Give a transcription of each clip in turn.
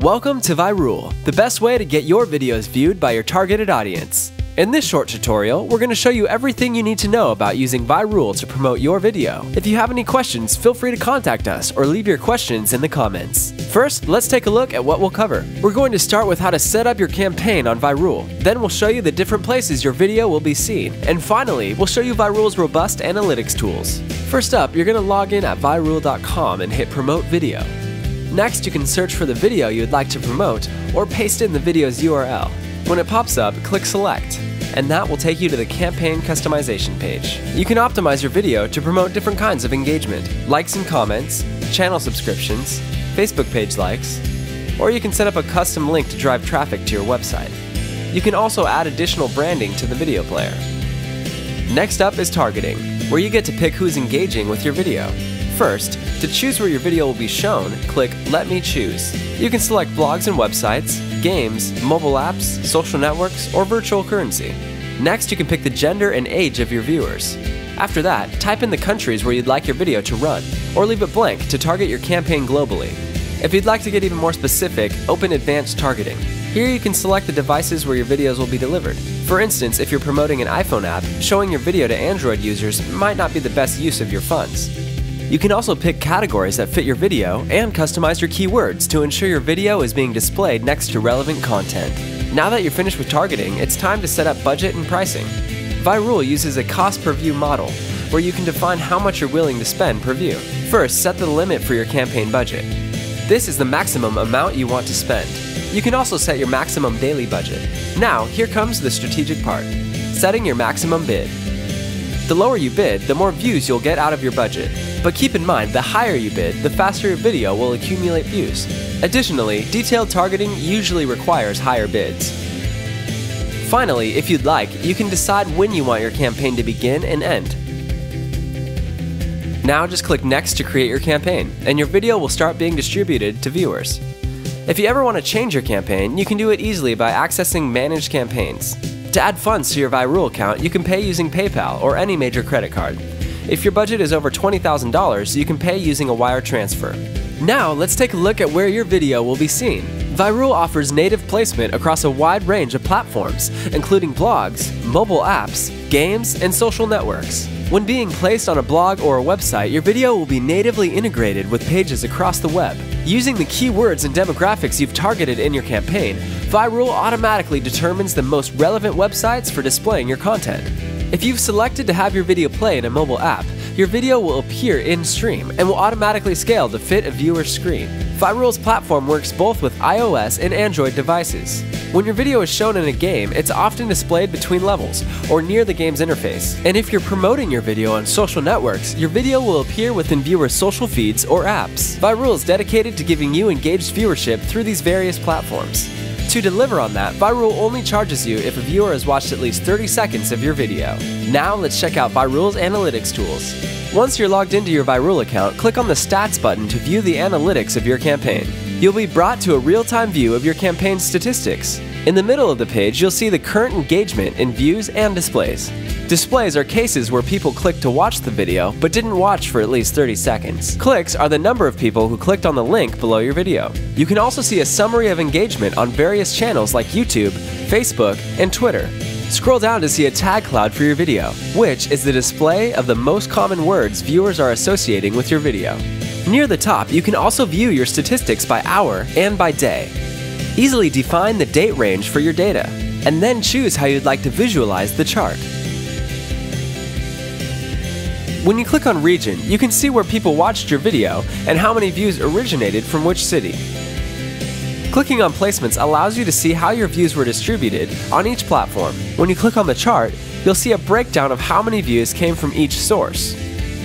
Welcome to Virool, the best way to get your videos viewed by your targeted audience. In this short tutorial, we're going to show you everything you need to know about using Virool to promote your video. If you have any questions, feel free to contact us or leave your questions in the comments. First, let's take a look at what we'll cover. We're going to start with how to set up your campaign on Virool. Then we'll show you the different places your video will be seen. And finally, we'll show you Virool's robust analytics tools. First up, you're going to log in at virool.com and hit Promote Video. Next, you can search for the video you'd like to promote or paste in the video's URL. When it pops up, click Select, and that will take you to the campaign customization page. You can optimize your video to promote different kinds of engagement, likes and comments, channel subscriptions, Facebook page likes, or you can set up a custom link to drive traffic to your website. You can also add additional branding to the video player. Next up is targeting, where you get to pick who's engaging with your video. First, to choose where your video will be shown, click Let Me Choose. You can select blogs and websites, games, mobile apps, social networks, or virtual currency. Next, you can pick the gender and age of your viewers. After that, type in the countries where you'd like your video to run, or leave it blank to target your campaign globally. If you'd like to get even more specific, open Advanced Targeting. Here you can select the devices where your videos will be delivered. For instance, if you're promoting an iPhone app, showing your video to Android users might not be the best use of your funds. You can also pick categories that fit your video and customize your keywords to ensure your video is being displayed next to relevant content. Now that you're finished with targeting, it's time to set up budget and pricing. Virool uses a cost per view model, where you can define how much you're willing to spend per view. First, set the limit for your campaign budget. This is the maximum amount you want to spend. You can also set your maximum daily budget. Now, here comes the strategic part: setting your maximum bid. The lower you bid, the more views you'll get out of your budget. But keep in mind, the higher you bid, the faster your video will accumulate views. Additionally, detailed targeting usually requires higher bids. Finally, if you'd like, you can decide when you want your campaign to begin and end. Now just click Next to create your campaign, and your video will start being distributed to viewers. If you ever want to change your campaign, you can do it easily by accessing Manage Campaigns. To add funds to your Virool account, you can pay using PayPal or any major credit card. If your budget is over $20,000, you can pay using a wire transfer. Now, let's take a look at where your video will be seen. Virool offers native placement across a wide range of platforms, including blogs, mobile apps, games, and social networks. When being placed on a blog or a website, your video will be natively integrated with pages across the web. Using the keywords and demographics you've targeted in your campaign, Virool automatically determines the most relevant websites for displaying your content. If you've selected to have your video play in a mobile app, your video will appear in-stream and will automatically scale to fit a viewer's screen. Virool's platform works both with iOS and Android devices. When your video is shown in a game, it's often displayed between levels or near the game's interface. And if you're promoting your video on social networks, your video will appear within viewers' social feeds or apps. Virool is dedicated to giving you engaged viewership through these various platforms. To deliver on that, Virool only charges you if a viewer has watched at least 30 seconds of your video. Now let's check out Virool's analytics tools. Once you're logged into your Virool account, click on the Stats button to view the analytics of your campaign. You'll be brought to a real-time view of your campaign's statistics. In the middle of the page, you'll see the current engagement in views and displays. Displays are cases where people clicked to watch the video, but didn't watch for at least 30 seconds. Clicks are the number of people who clicked on the link below your video. You can also see a summary of engagement on various channels like YouTube, Facebook, and Twitter. Scroll down to see a tag cloud for your video, which is the display of the most common words viewers are associating with your video. Near the top, you can also view your statistics by hour and by day. Easily define the date range for your data, and then choose how you'd like to visualize the chart. When you click on Region, you can see where people watched your video and how many views originated from which city. Clicking on Placements allows you to see how your views were distributed on each platform. When you click on the chart, you'll see a breakdown of how many views came from each source.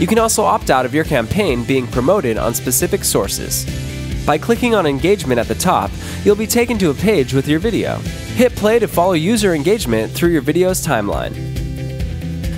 You can also opt out of your campaign being promoted on specific sources. By clicking on Engagement at the top, you'll be taken to a page with your video. Hit play to follow user engagement through your video's timeline.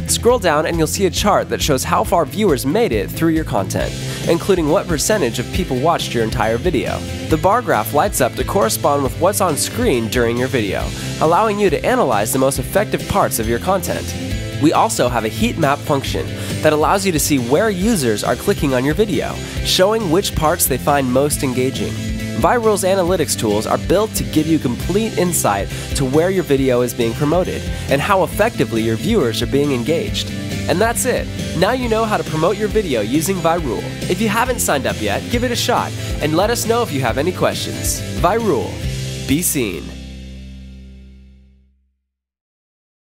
Scroll down and you'll see a chart that shows how far viewers made it through your content, including what percentage of people watched your entire video. The bar graph lights up to correspond with what's on screen during your video, allowing you to analyze the most effective parts of your content. We also have a heat map function that allows you to see where users are clicking on your video, showing which parts they find most engaging. Virool's analytics tools are built to give you complete insight to where your video is being promoted and how effectively your viewers are being engaged. And that's it. Now you know how to promote your video using Virool. If you haven't signed up yet, give it a shot and let us know if you have any questions. Virool. Be seen.